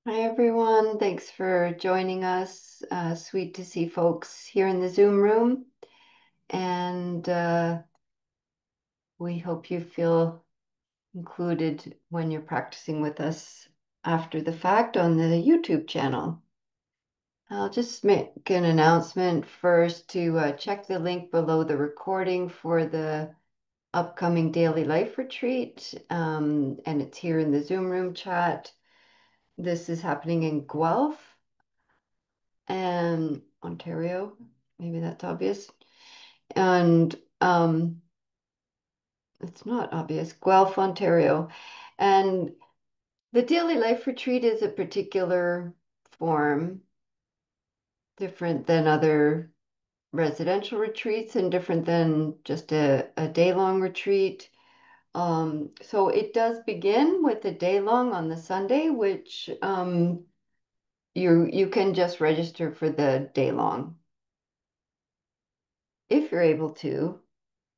Hi, everyone. Thanks for joining us. Sweet to see folks here in the Zoom room. And we hope you feel included when you're practicing with us after the fact on the YouTube channel. I'll just make an announcement first to check the link below the recording for the upcoming daily life retreat. And it's here in the Zoom room chat. This is happening in Guelph and Ontario. Maybe that's obvious. And it's not obvious. Guelph, Ontario. And the daily life retreat is a particular form, different than other residential retreats and different than just a day-long retreat. So it does begin with a day long on the Sunday, which you can just register for the day long if you're able to.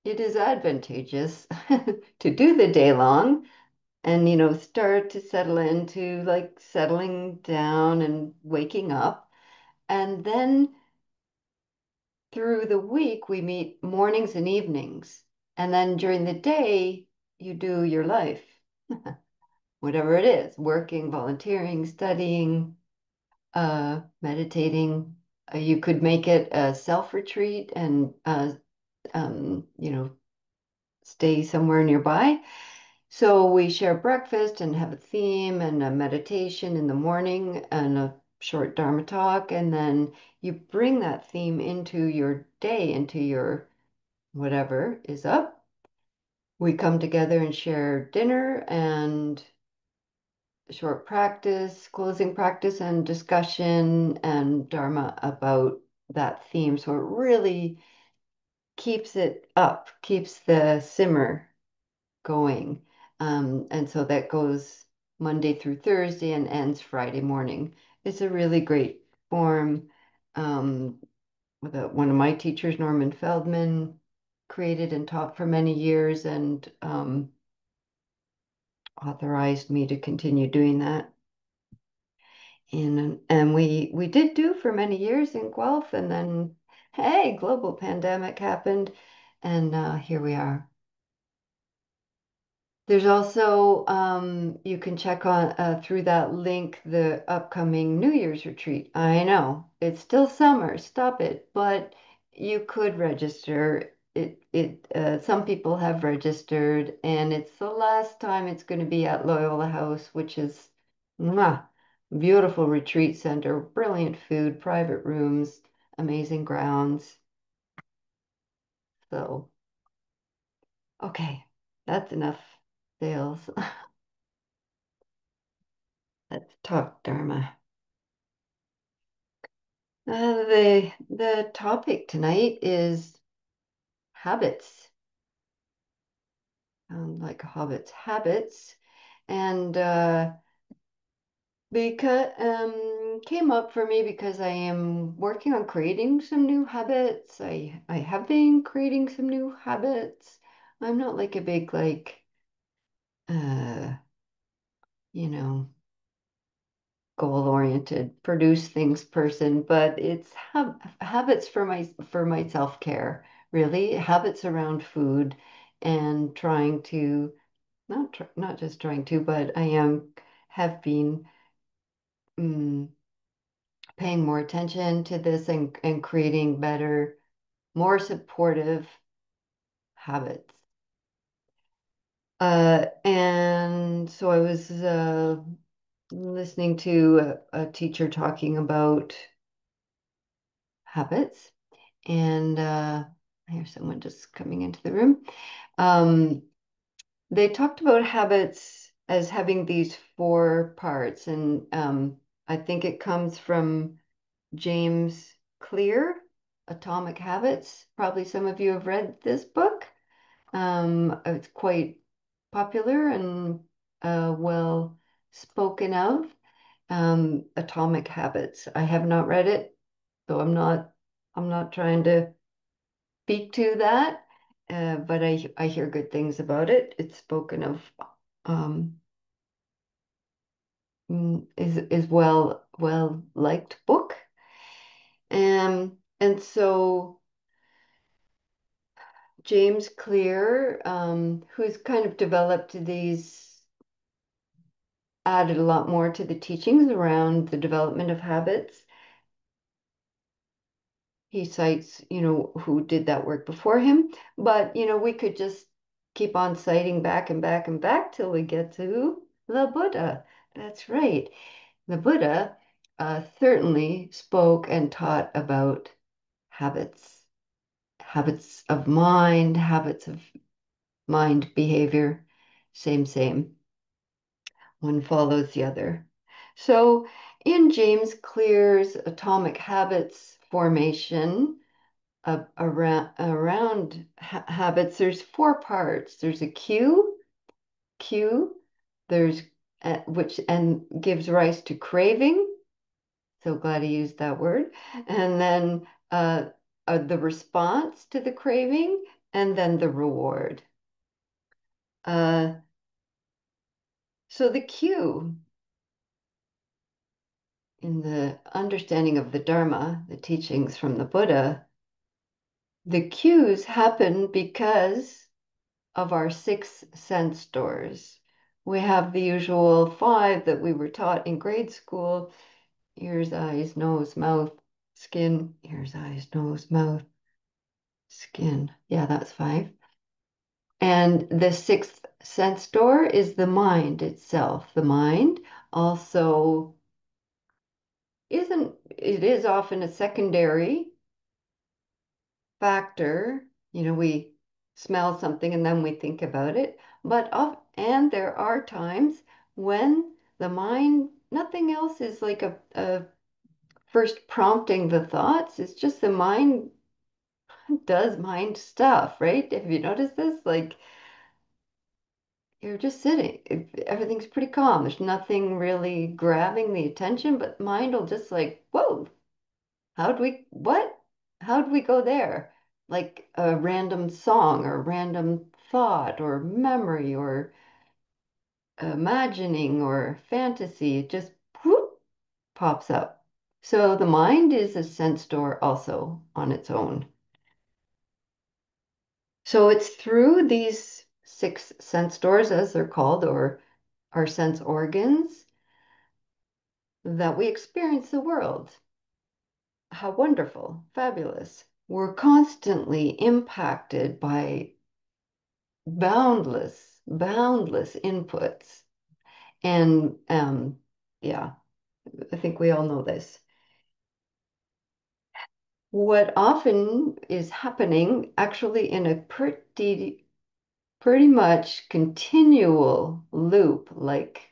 It is advantageous to do the day long and, start to settle into like settling down and waking up. And then through the week, we meet mornings and evenings. And then during the day, you do your life, whatever it is, working, volunteering, studying, meditating. You could make it a self retreat and, stay somewhere nearby. So we share breakfast and have a theme and a meditation in the morning and a short Dharma talk. And then you bring that theme into your day, into your whatever is up. We come together and share dinner and short practice, closing practice, and discussion and Dharma about that theme. So it really keeps it up, keeps the simmer going. And so that goes Monday through Thursday and ends Friday morning. It's a really great form that one of my teachers, Norman Feldman, created and taught for many years and authorized me to continue doing that. And we did do for many years in Guelph, and then hey, global pandemic happened, and here we are. There's also, you can check on through that link the upcoming New Year's retreat. I know it's still summer, stop it, but you could register. Some people have registered, and it's the last time it's going to be at Loyola House, which is mwah, beautiful retreat center, brilliant food, private rooms, amazing grounds. So, okay, that's enough sales. Let's talk Dharma. The topic tonight is habits, like hobbits, habits, and because came up for me because I am working on creating some new habits. I have been creating some new habits. I'm not like a big uh you know goal-oriented produce things person, but it's habits for my self-care, really, habits around food and trying to not just trying to, but I am have been mm, paying more attention to this and creating better, more supportive habits. And so I was listening to a teacher talking about habits. And here's someone just coming into the room. Um, they talked about habits as having these four parts, and I think it comes from James Clear, Atomic Habits. Probably some of you have read this book. It's quite popular and well spoken of. Atomic Habits. I have not read it, so I'm not trying to speak to that, but I hear good things about it. It's spoken of um, is well liked book. And so James Clear, who's kind of developed these, added a lot more to the teachings around the development of habits. He cites, who did that work before him, but, we could just keep on citing back and back and back till we get to the Buddha. That's right. The Buddha certainly spoke and taught about habits, habits of mind, habits of mind behavior. Same, same. One follows the other. So, in James Clear's Atomic Habits formation, around habits, there's four parts. There's a cue, there's which and gives rise to craving. So glad he used that word. And then the response to the craving, and then the reward. Uh, so the cue, in the understanding of the Dharma, the teachings from the Buddha, the cues happen because of our six sense doors. We have the usual five that we were taught in grade school: ears, eyes, nose, mouth, skin, ears, eyes, nose, mouth, skin. Yeah, that's five. And the sixth sense door is the mind itself. The mind also it is often a secondary factor. We smell something and then we think about it. And there are times when the mind, nothing else is like a first prompting the thoughts. It's just the mind does mind stuff, right? Have you noticed this? Like you're just sitting, everything's pretty calm. There's nothing really grabbing the attention, but mind will just like, whoa, what? How'd we go there? Like a random song or random thought or memory or imagining or fantasy, it just whoop, pops up. So the mind is a sense door also on its own. So it's through these six sense doors, as they're called, or our sense organs, that we experience the world. How wonderful, fabulous. We're constantly impacted by boundless inputs. And yeah, I think we all know this. What often is happening actually in a pretty much continual loop, like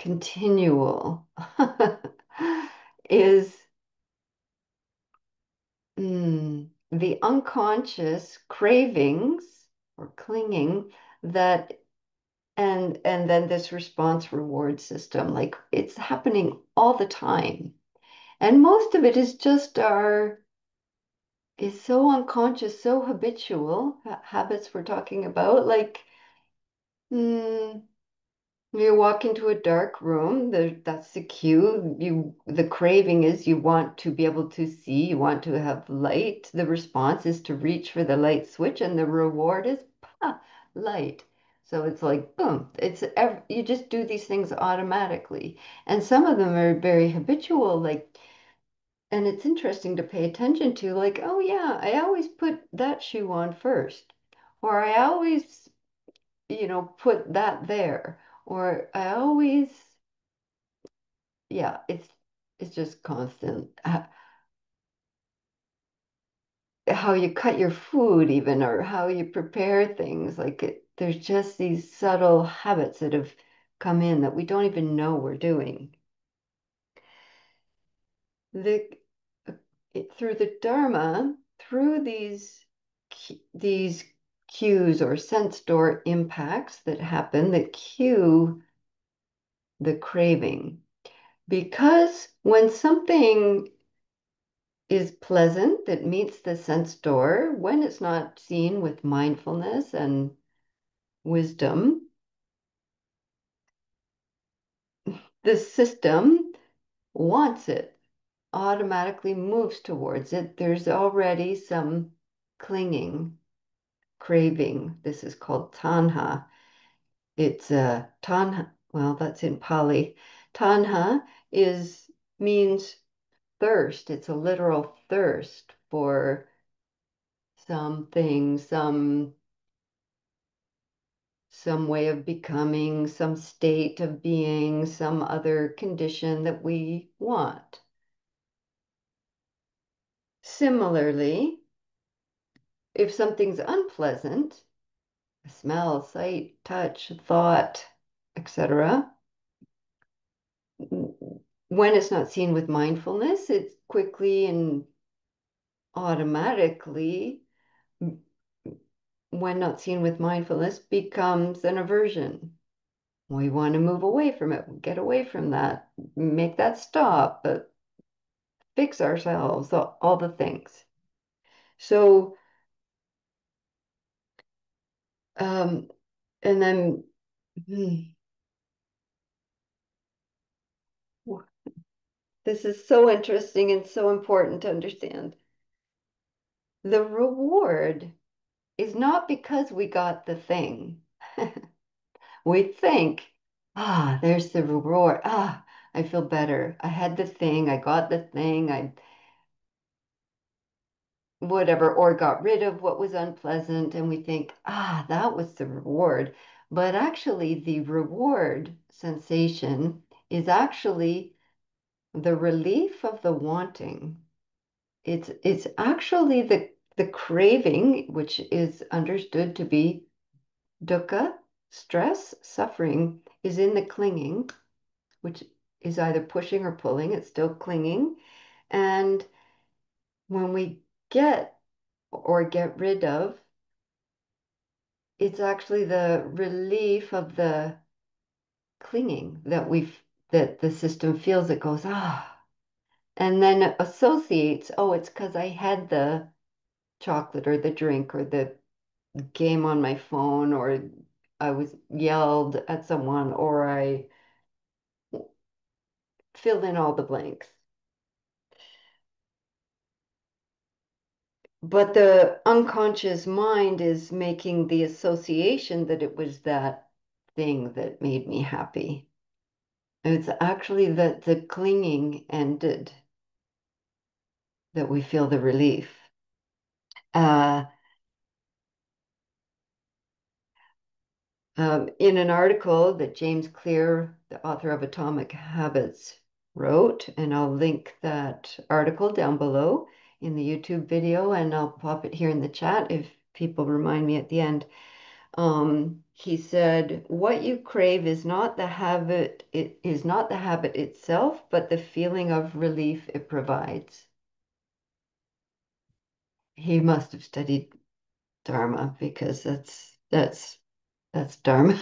continual, is the unconscious cravings or clinging that and then this response reward system, like it's happening all the time. And most of it is just our is so unconscious, so habitual habits we're talking about. Like, mm, you walk into a dark room, that's the cue. The craving is you want to be able to see, you want to have light. The response is to reach for the light switch, and the reward is light. So it's like boom, you just do these things automatically. And some of them are very habitual, like, and it's interesting to pay attention to, like, oh yeah, I always put that shoe on first, or I always put that there, or I always, yeah, it's just constant. How you cut your food, even, or how you prepare things. Like there's just these subtle habits that have come in that we don't even know we're doing. The through the Dharma, through these cues or sense door impacts that happen that cue the craving. Because when something is pleasant that meets the sense door, when it's not seen with mindfulness and wisdom, the system wants it, automatically moves towards it. There's already some clinging, craving. This is called tanha. It's a tanha. Well, that's in Pali. Tanha is means thirst. It's a literal thirst for something, some way of becoming, some state of being, some other condition that we want. Similarly, if something's unpleasant, smell, sight, touch, thought, etc., when it's not seen with mindfulness, it quickly and automatically, when not seen with mindfulness, becomes an aversion. We want to move away from it, get away from that, make that stop, fix ourselves, all the things. So, um, and then hmm, this is so interesting and so important to understand. The reward is not because we got the thing. We think, there's the reward. I feel better. I had the thing, I got the thing, I whatever, or got rid of what was unpleasant, and we think, that was the reward. But actually, the reward sensation is actually the relief of the wanting. It's actually the craving, which is understood to be dukkha, stress, suffering, is in the clinging, which is either pushing or pulling. It's still clinging. And when we get or get rid of, it's actually the relief of the clinging that the system feels. It goes, and then associates, it's because I had the chocolate or the drink or the game on my phone, or I was yelled at someone, or I fill in all the blanks. But the unconscious mind is making the association that it was that thing that made me happy. It's actually that the clinging ended, that we feel the relief. Uh, in an article that James Clear, the author of Atomic Habits, wrote, and I'll link that article down below in the YouTube video, and I'll pop it here in the chat if people remind me at the end. He said, "What you crave is not the habit, it is not the habit itself, but the feeling of relief it provides." He must have studied Dharma because that's Dharma.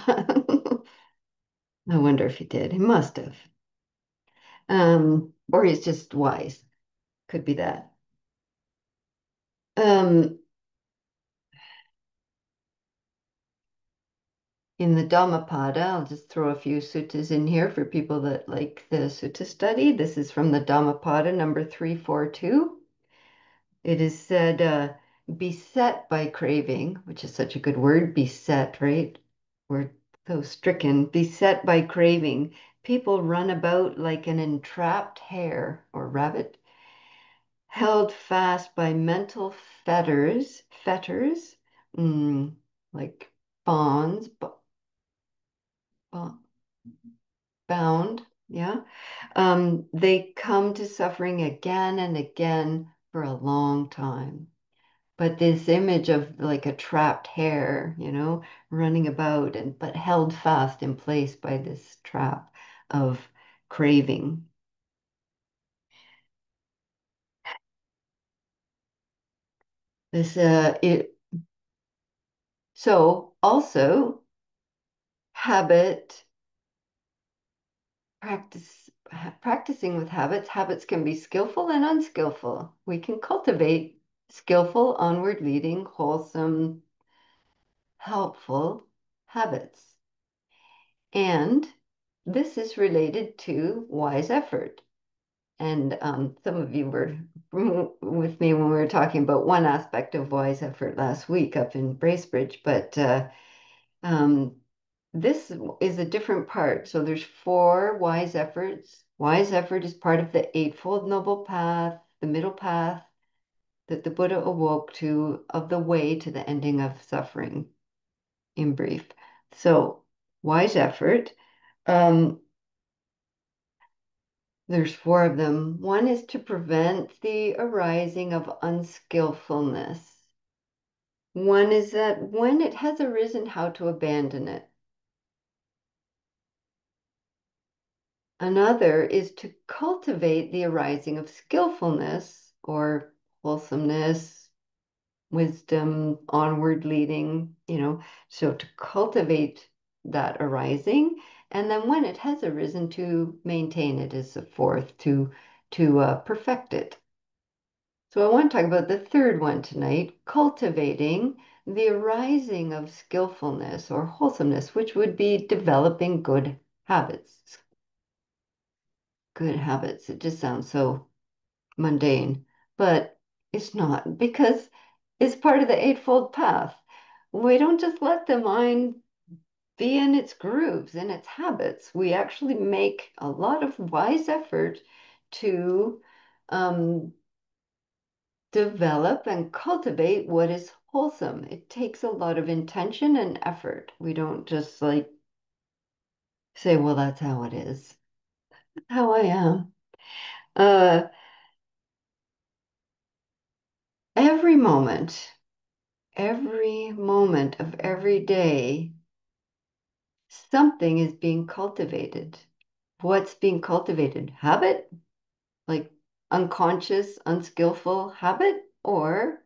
I wonder if he did. He must have. Or he's just wise. Could be that. Um, in the Dhammapada, I'll just throw a few suttas in here for people that like the sutta study. This is from the Dhammapada, number 342. It is said, beset by craving, which is such a good word, beset, right? We're so stricken, beset by craving. People run about like an entrapped hare or rabbit, held fast by mental fetters, mm, like bonds, bo- bound, yeah. They come to suffering again and again for a long time. But this image of like a trapped hare, running about and but held fast in place by this trap of craving. This it so also habit practicing with habits can be skillful and unskillful. We can cultivate skillful, onward leading, wholesome, helpful habits. And this is related to wise effort. And some of you were with me when we were talking about one aspect of wise effort last week up in Bracebridge, but um, this is a different part. So there's four wise efforts. Wise effort is part of the Eightfold Noble Path, the middle path that the Buddha awoke to of the way to the ending of suffering, in brief. So wise effort. Um, There's four of them. One is to prevent the arising of unskillfulness. One is that when it has arisen, how to abandon it. Another is to cultivate the arising of skillfulness or wholesomeness, wisdom, onward leading, so to cultivate that arising. And then when it has arisen, to maintain it is the fourth, to perfect it. So I want to talk about the third one tonight, cultivating the arising of skillfulness or wholesomeness, which would be developing good habits. Good habits. It just sounds so mundane, but it's not because it's part of the Eightfold Path. We don't just let the mind be in its grooves, in its habits. We actually make a lot of wise effort to um, develop and cultivate what is wholesome. It takes a lot of intention and effort. We don't just like say, well, that's how it is, how I am. Uh, every moment, every moment of every day, something is being cultivated. What's being cultivated? Habit, like unconscious, unskillful habit, or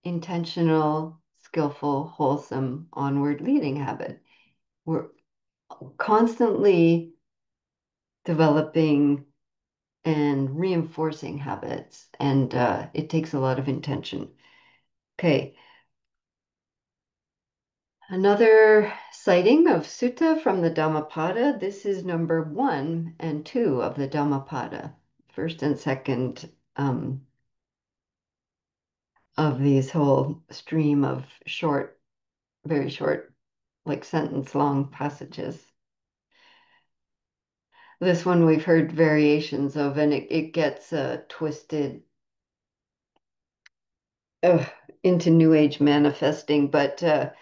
intentional, skillful, wholesome, onward leading habit. We're constantly developing and reinforcing habits, and it takes a lot of intention. Okay, another citing of sutta from the Dhammapada. This is number 1 and 2 of the Dhammapada, first and second of these whole stream of short, very short, like sentence long passages. This one we've heard variations of, and it gets twisted ugh, into New Age manifesting, but so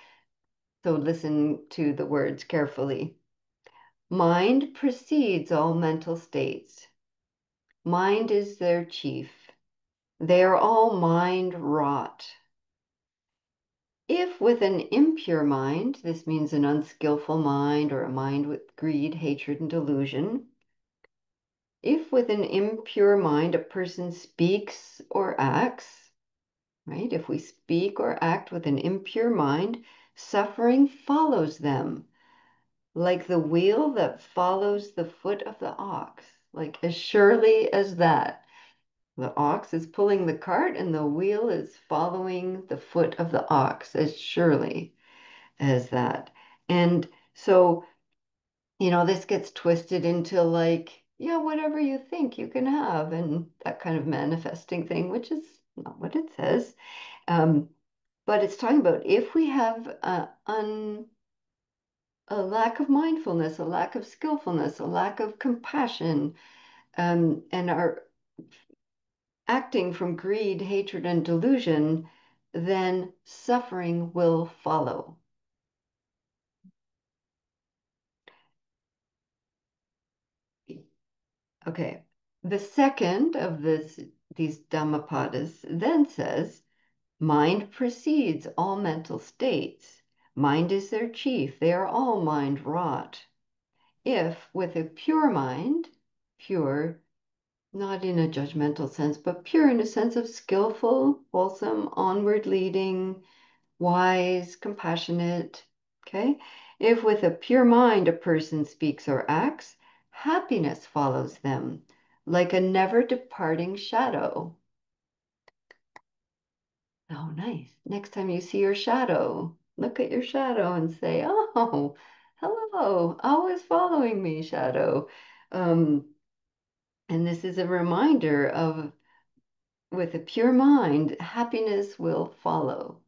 listen to the words carefully. Mind precedes all mental states. Mind is their chief. They are all mind wrought. If with an impure mind, this means an unskillful mind or a mind with greed, hatred, and delusion. If with an impure mind a person speaks or acts, right? If we speak or act with an impure mind, suffering follows them, like the wheel that follows the foot of the ox, like as surely as that. The ox is pulling the cart and the wheel is following the foot of the ox as surely as that. And so, this gets twisted into like, yeah, whatever you think you can have, and that kind of manifesting thing, which is not what it says. Um, but it's talking about if we have a lack of mindfulness, a lack of skillfulness, a lack of compassion, and are acting from greed, hatred, and delusion, then suffering will follow. Okay. The second of these Dhammapadas then says, mind precedes all mental states. Mind is their chief. They are all mind wrought. If with a pure mind, pure not in a judgmental sense, but pure in a sense of skillful, wholesome, onward leading, wise, compassionate. Okay? If with a pure mind a person speaks or acts, happiness follows them like a never departing shadow. Oh, nice. Next time you see your shadow, look at your shadow and say, oh, Hello, always following me, Shadow. Um, and this is a reminder of with a pure mind, happiness will follow.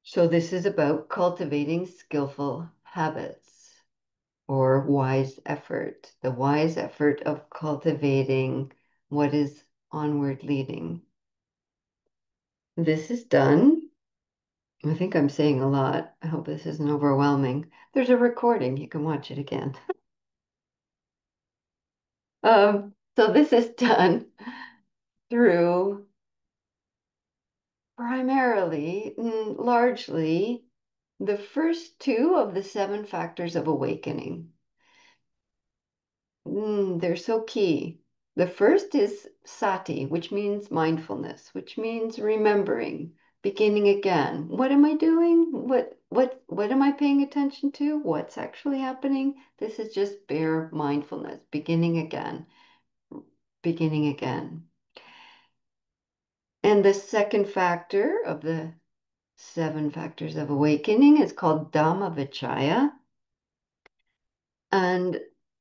So this is about cultivating skillful habits or wise effort, the wise effort of cultivating what is onward leading. This is done. I think I'm saying a lot. I hope this isn't overwhelming. There's a recording. You can watch it again. So this is done through primarily, largely, the first two of the seven factors of awakening. They're so key. The first is sati, which means mindfulness, which means remembering, beginning again. What am I doing? What am I paying attention to? What's actually happening? This is just bare mindfulness, beginning again. And the second factor of the seven factors of awakening is called Dhamma and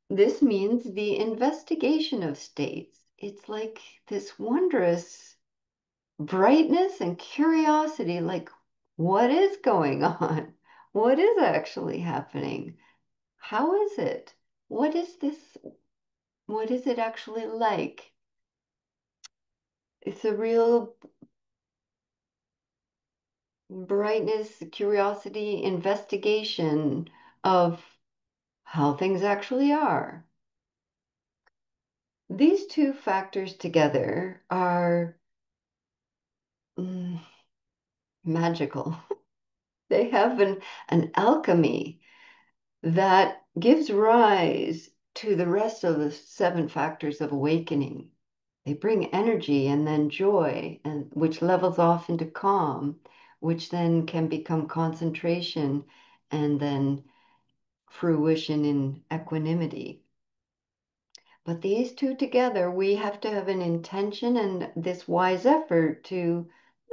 this means the investigation of states. It's like this wondrous brightness and curiosity, like what is going on? What is actually happening? How is it? What is this? What is it actually like? It's a real brightness, curiosity, investigation of how things actually are. These two factors together are mm, magical. They have an alchemy that gives rise to the rest of the seven factors of awakening. They bring energy and then joy, and which levels off into calm, which then can become concentration and then fruition in equanimity. But these two together, we have to have an intention and this wise effort to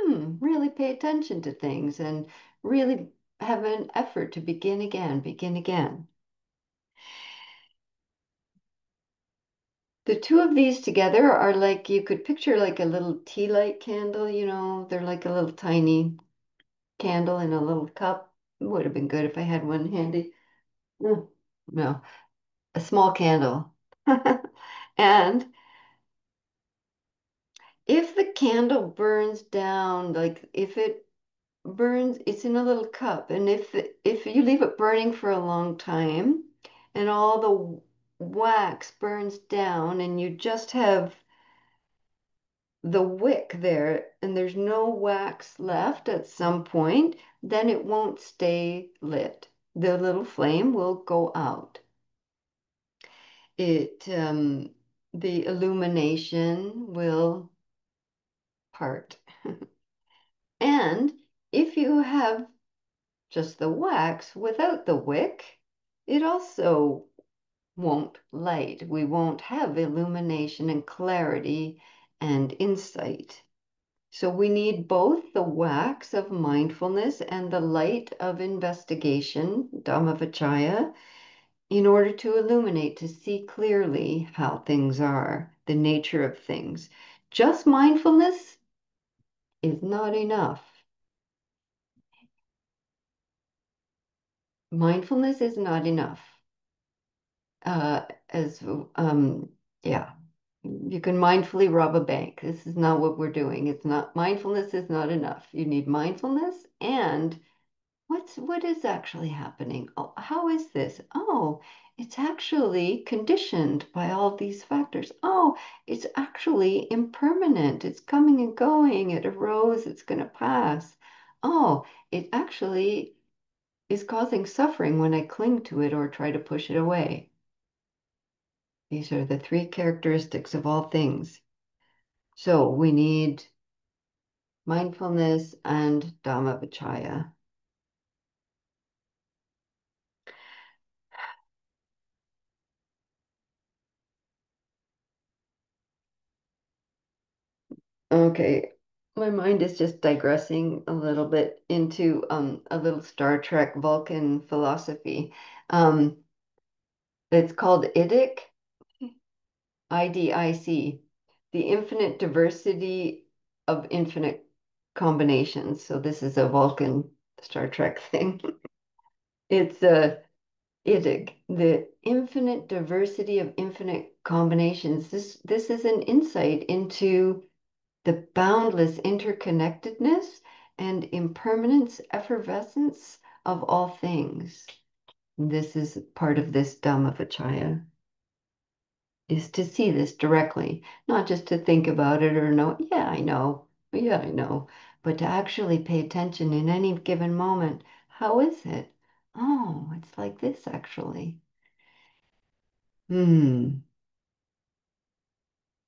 really pay attention to things and really have an effort to begin again, begin again. The two of these together are like you could picture like a little tea light candle, they're like a little tiny candle in a little cup. It would have been good if I had one handy. Mm, No, a small candle. And if the candle burns down, like if it burns, it's in a little cup, and if you leave it burning for a long time, and all the wax burns down, and you just have the wick there, and there's no wax left at some point, then it won't stay lit. The little flame will go out. The illumination will part. And if you have just the wax without the wick, it also won't light. We won't have illumination and clarity and insight. So we need both the wax of mindfulness and the light of investigation, Dhammavicaya, in order to illuminate, to see clearly how things are, the nature of things. Just mindfulness is not enough. Mindfulness is not enough. As yeah, you can mindfully rob a bank. This is not what we're doing. It's not mindfulness is not enough. You need mindfulness and what is actually happening? Oh, how is this? Oh, it's actually conditioned by all these factors. Oh, it's actually impermanent. It's coming and going. It arose, it's going to pass. Oh, it actually is causing suffering when I cling to it or try to push it away. These are the three characteristics of all things. So we need mindfulness and Dhammavicaya. Okay. My mind is just digressing a little bit into a little Star Trek Vulcan philosophy. Um, it's called IDIC, IDIC, the infinite diversity of infinite combinations. So this is a Vulcan Star Trek thing. It's a IDIC, the infinite diversity of infinite combinations. This is an insight into the boundless interconnectedness and impermanence, effervescence of all things. This is part of this Dhammavicaya, is to see this directly, not just to think about it or know, yeah, I know, but to actually pay attention in any given moment. How is it? Oh, it's like this actually. Hmm.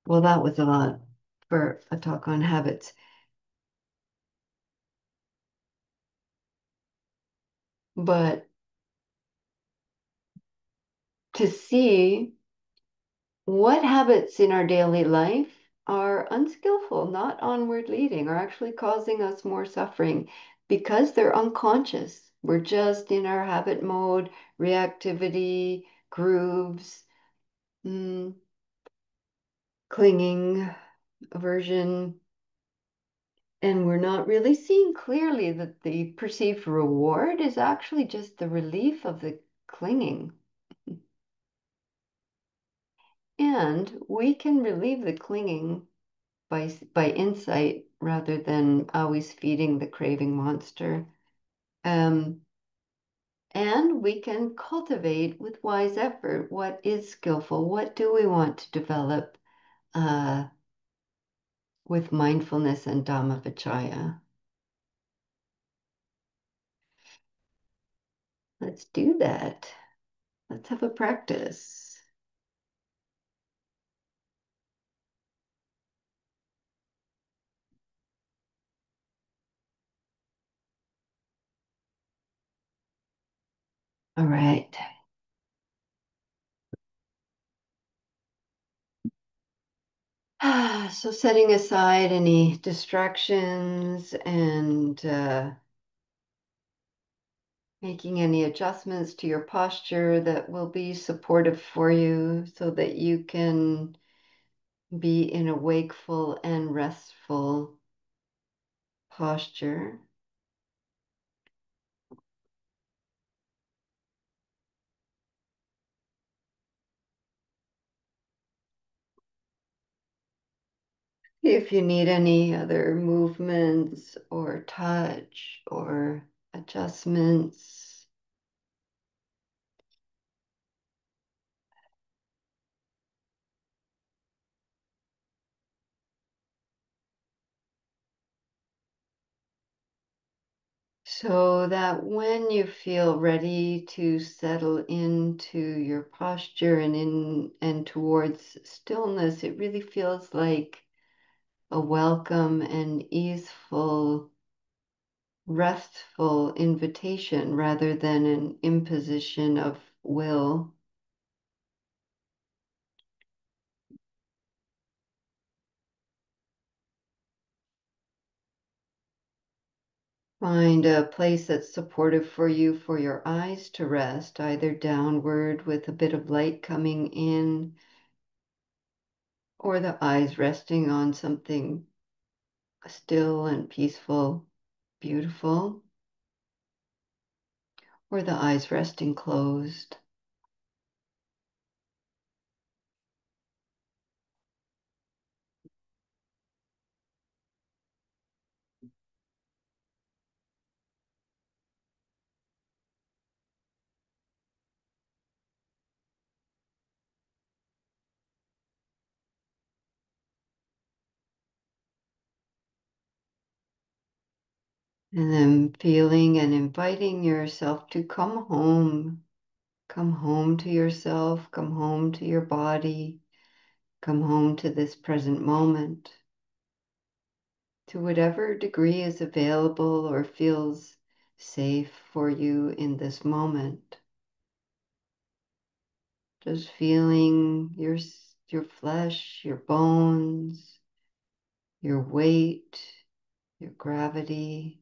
Well, that was a lot for a talk on habits. But to see what habits in our daily life are unskillful, not onward leading, are actually causing us more suffering because they're unconscious. We're just in our habit mode, reactivity, grooves, mm, clinging, aversion, and we're not really seeing clearly that the perceived reward is actually just the relief of the clinging. And we can relieve the clinging by insight rather than always feeding the craving monster. Um, and we can cultivate with wise effort what is skillful. What do we want to develop uh, with mindfulness and Dhammavicaya? Let's do that. Let's have a practice. All right. So setting aside any distractions and making any adjustments to your posture that will be supportive for you so that you can be in a wakeful and restful posture. If you need any other movements or touch or adjustments, so that when you feel ready to settle into your posture and in and towards stillness, it really feels like a welcome and easeful, restful invitation rather than an imposition of will. Find a place that's supportive for you for your eyes to rest, either downward with a bit of light coming in, or the eyes resting on something still and peaceful, beautiful, or the eyes resting closed. And then feeling and inviting yourself to come home. Come home to yourself, come home to your body, come home to this present moment, to whatever degree is available or feels safe for you in this moment. Just feeling your flesh, your bones, your weight, your gravity.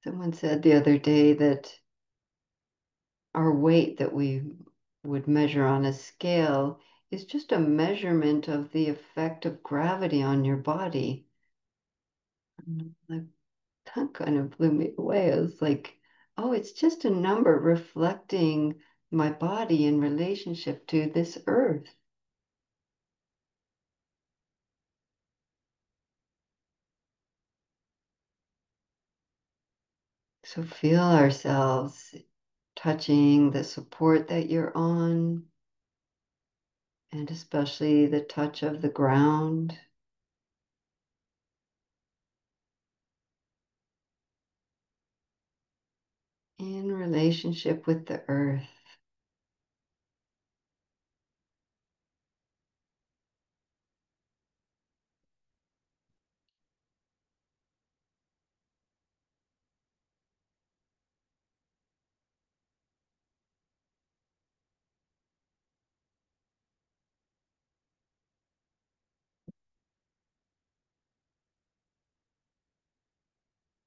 Someone said the other day that our weight that we would measure on a scale is just a measurement of the effect of gravity on your body. Like, that kind of blew me away. I was like, oh, it's just a number reflecting my body in relationship to this earth. So feel ourselves touching the support that you're on, and especially the touch of the ground. In relationship with the earth.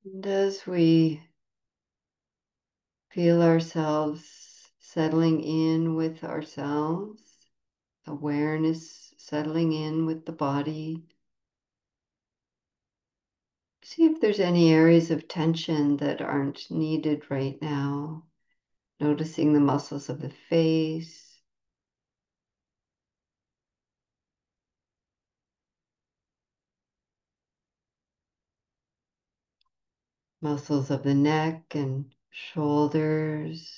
And as we feel ourselves settling in with ourselves, awareness settling in with the body, see if there's any areas of tension that aren't needed right now. Noticing the muscles of the face, muscles of the neck and shoulders.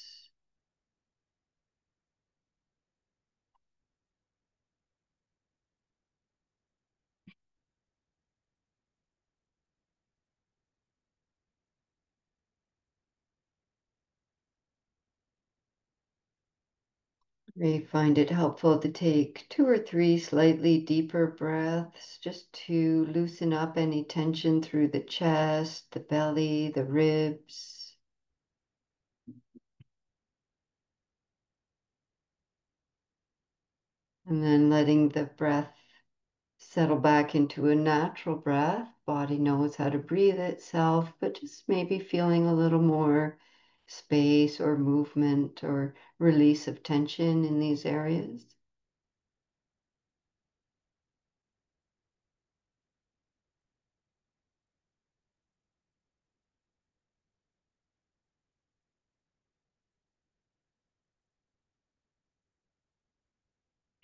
May find it helpful to take 2 or 3 slightly deeper breaths just to loosen up any tension through the chest, the belly, the ribs. And then letting the breath settle back into a natural breath. Body knows how to breathe itself, but just maybe feeling a little more space or movement or release of tension in these areas.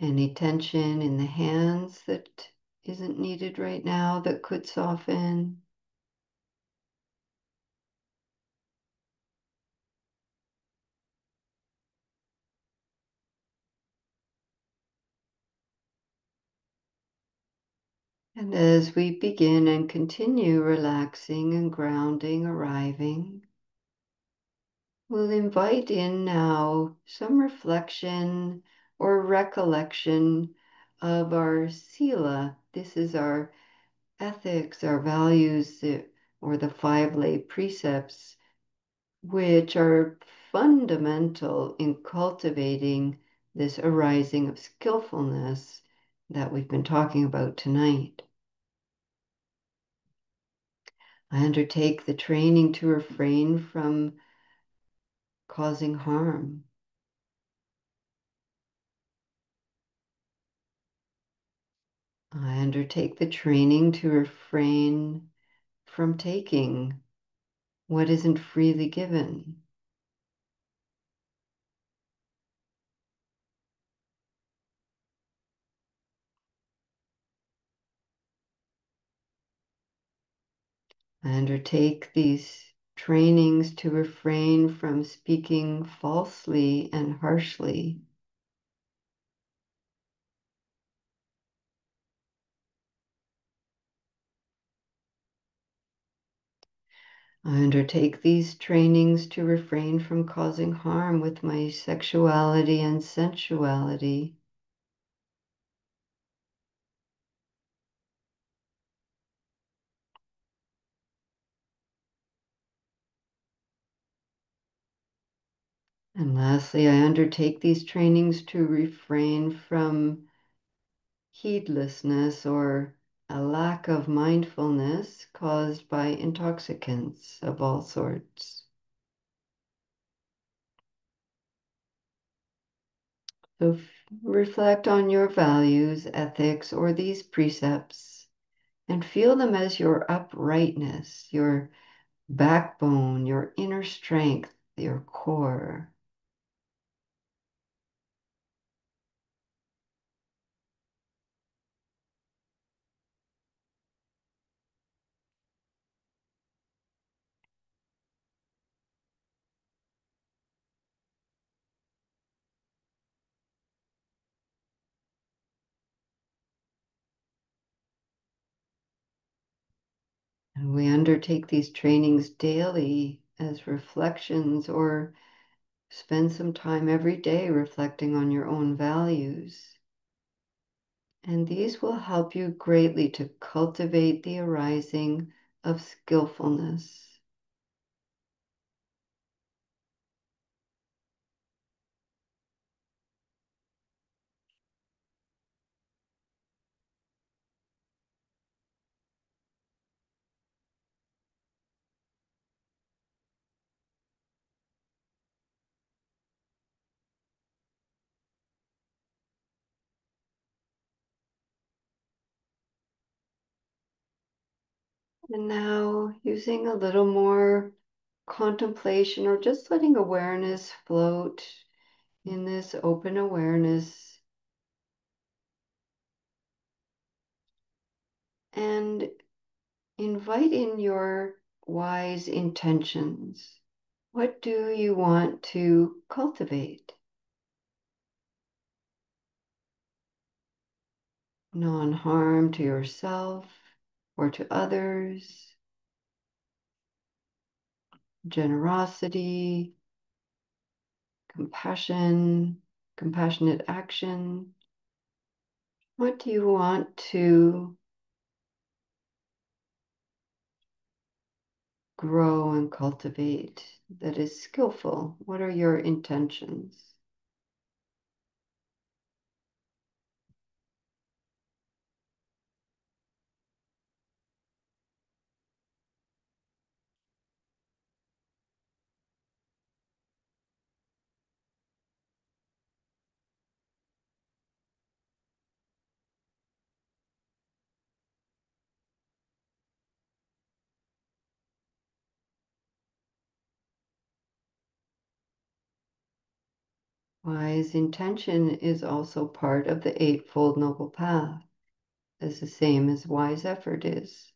Any tension in the hands that isn't needed right now that could soften. And as we begin and continue relaxing and grounding, arriving, we'll invite in now some reflection or recollection of our sila. This is our ethics, our values, or the 5 lay precepts, which are fundamental in cultivating this arising of skillfulness that we've been talking about tonight. I undertake the training to refrain from causing harm. I undertake the training to refrain from taking what isn't freely given. I undertake these trainings to refrain from speaking falsely and harshly. I undertake these trainings to refrain from causing harm with my sexuality and sensuality. And lastly, I undertake these trainings to refrain from heedlessness or a lack of mindfulness caused by intoxicants of all sorts. So reflect on your values, ethics, or these precepts and feel them as your uprightness, your backbone, your inner strength, your core. And we undertake these trainings daily as reflections or spend some time every day reflecting on your own values. And these will help you greatly to cultivate the arising of skillfulness. And now, using a little more contemplation or just letting awareness float in this open awareness, and invite in your wise intentions. What do you want to cultivate? Non-harm to yourself or to others, generosity, compassion, compassionate action. What do you want to grow and cultivate that is skillful? What are your intentions? Wise intention is also part of the Eightfold Noble Path, as the same as wise effort is.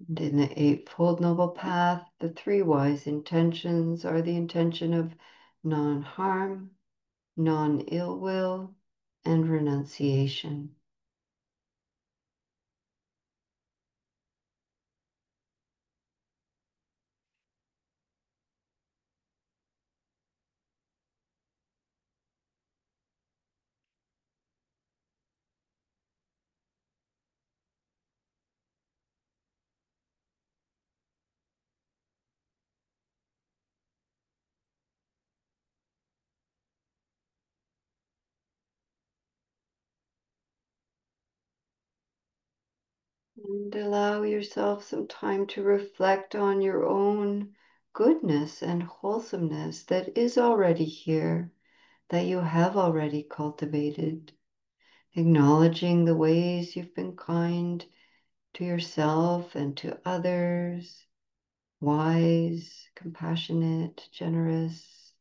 And in the Eightfold Noble Path, the three wise intentions are the intention of non harm, non ill will, and renunciation. And allow yourself some time to reflect on your own goodness and wholesomeness that is already here, that you have already cultivated, acknowledging the ways you've been kind to yourself and to others, wise, compassionate, generous.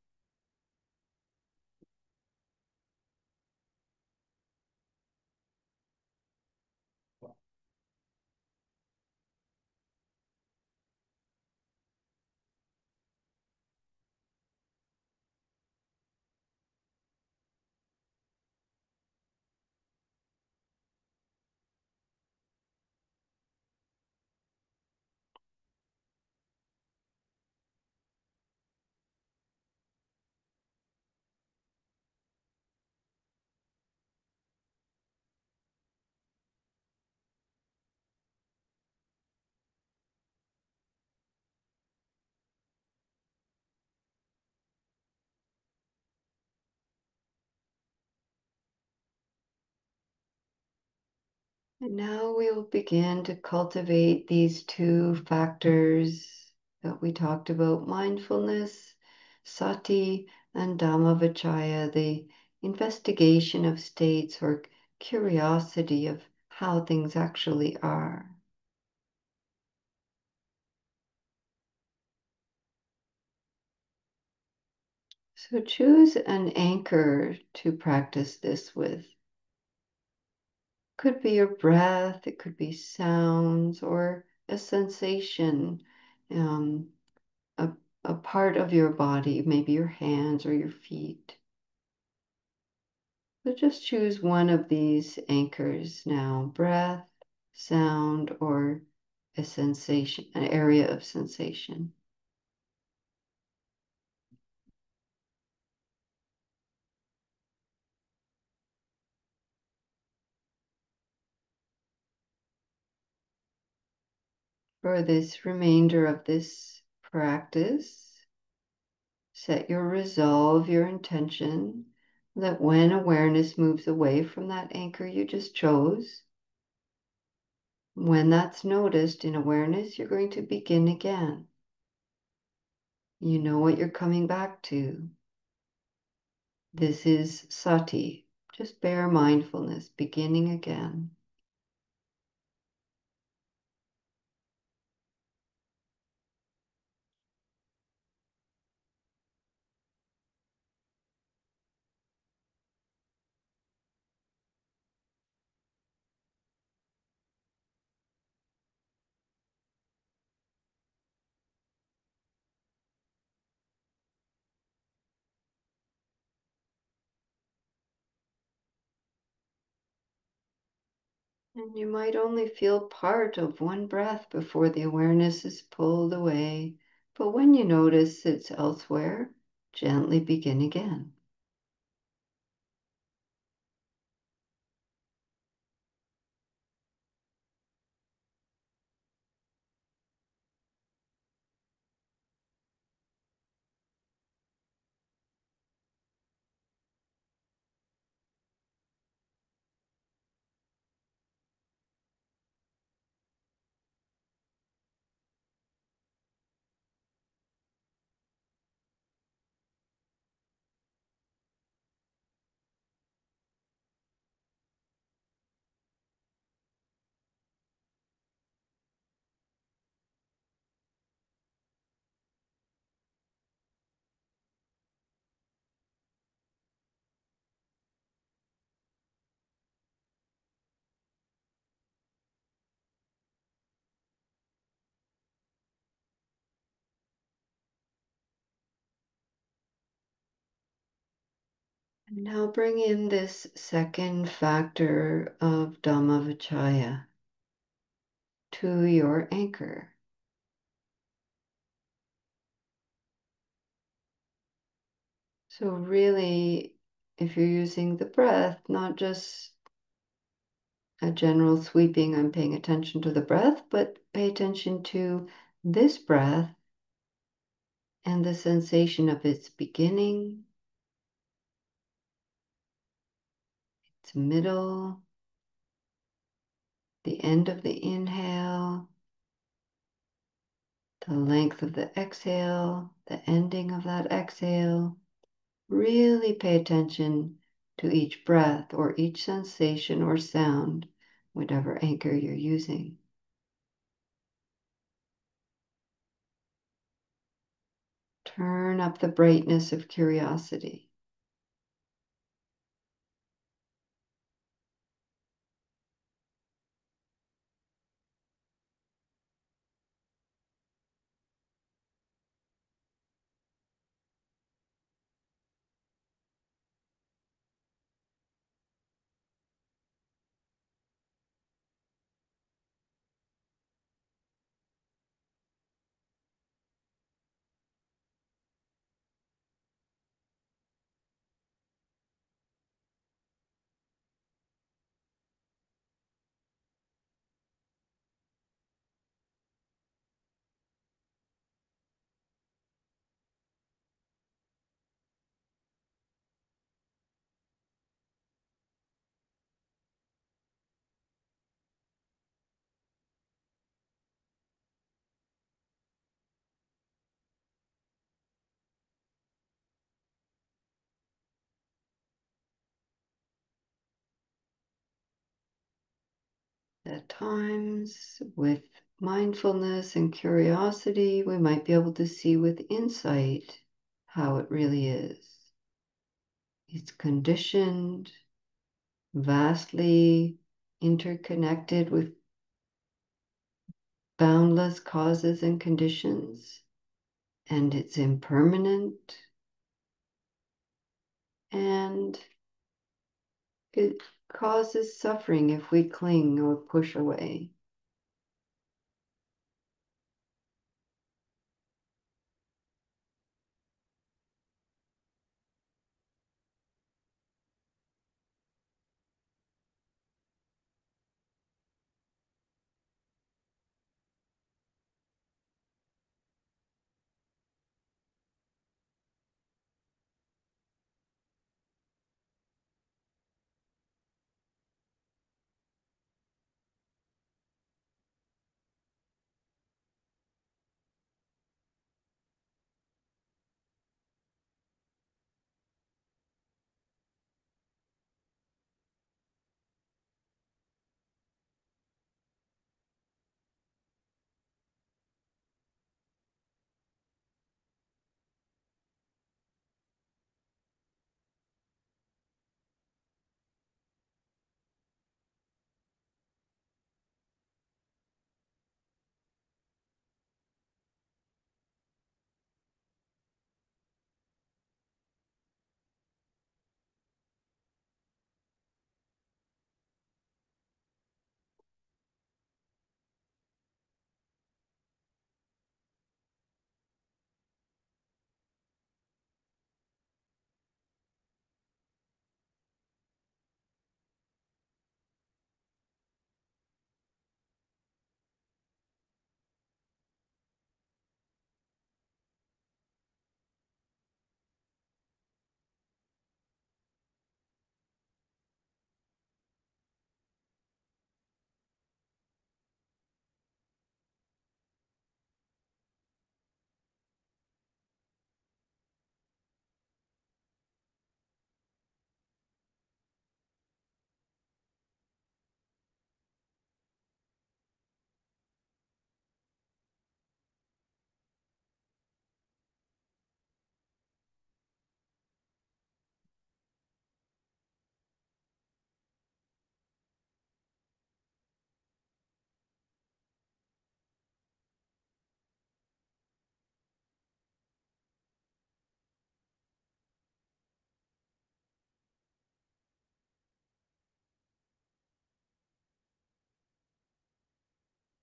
And now we will begin to cultivate these two factors that we talked about, mindfulness, sati, and dhammavicaya, the investigation of states or curiosity of how things actually are. So choose an anchor to practice this with. Could be your breath, it could be sounds or a sensation, um, a, a part of your body, maybe your hands or your feet. So just choose one of these anchors now, breath, sound, or a sensation, an area of sensation. For this remainder of this practice, set your resolve, your intention, that when awareness moves away from that anchor you just chose, when that's noticed in awareness, you're going to begin again. You know what you're coming back to. This is sati, just bare mindfulness, beginning again. And you might only feel part of one breath before the awareness is pulled away. But when you notice it's elsewhere, gently begin again. And now bring in this second factor of Dhammavicaya to your anchor. So really, if you're using the breath, not just a general sweeping, I'm paying attention to the breath, but pay attention to this breath and the sensation of its beginning, its middle, the end of the inhale, the length of the exhale, the ending of that exhale. Really pay attention to each breath or each sensation or sound, whatever anchor you're using. Turn up the brightness of curiosity. At times, with mindfulness and curiosity, we might be able to see with insight how it really is. It's conditioned, vastly interconnected with boundless causes and conditions, and it's impermanent, and it causes suffering if we cling or push away.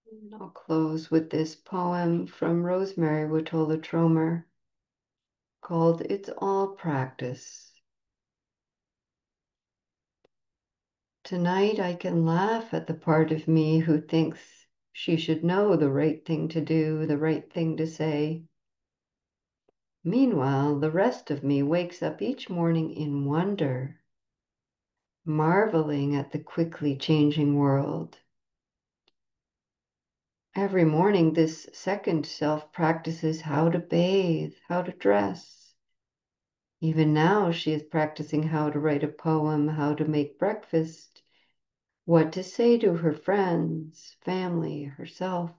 And I'll close with this poem from Rosemary Watola Tromer called It's All Practice. Tonight I can laugh at the part of me who thinks she should know the right thing to do, the right thing to say. Meanwhile, the rest of me wakes up each morning in wonder, marveling at the quickly changing world. Every morning, this second self practices how to bathe, how to dress. Even now, she is practicing how to write a poem, how to make breakfast, what to say to her friends, family, herself.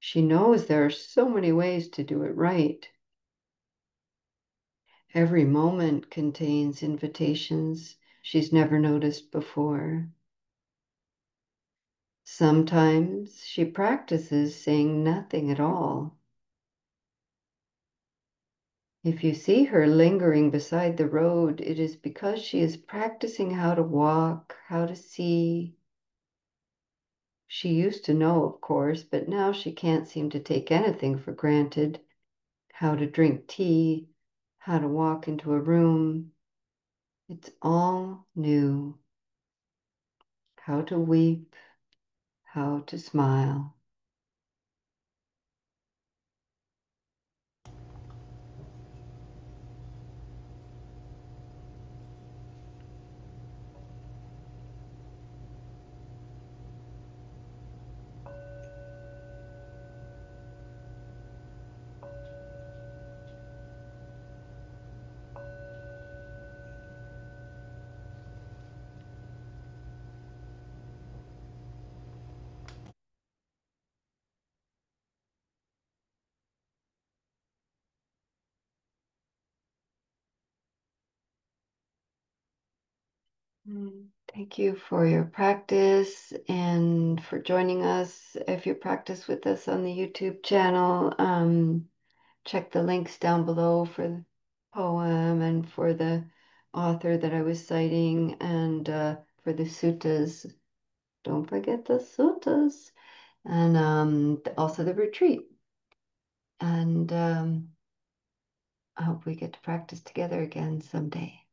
She knows there are so many ways to do it right. Every moment contains invitations she's never noticed before. Sometimes she practices saying nothing at all. If you see her lingering beside the road, it is because she is practicing how to walk, how to see. She used to know, of course, but now she can't seem to take anything for granted. How to drink tea, how to walk into a room. It's all new. How to weep, how to smile. Thank you for your practice and for joining us. If you practice with us on the YouTube channel, check the links down below for the poem and for the author that I was citing and for the suttas. Don't forget the suttas and also the retreat. And I hope we get to practice together again someday.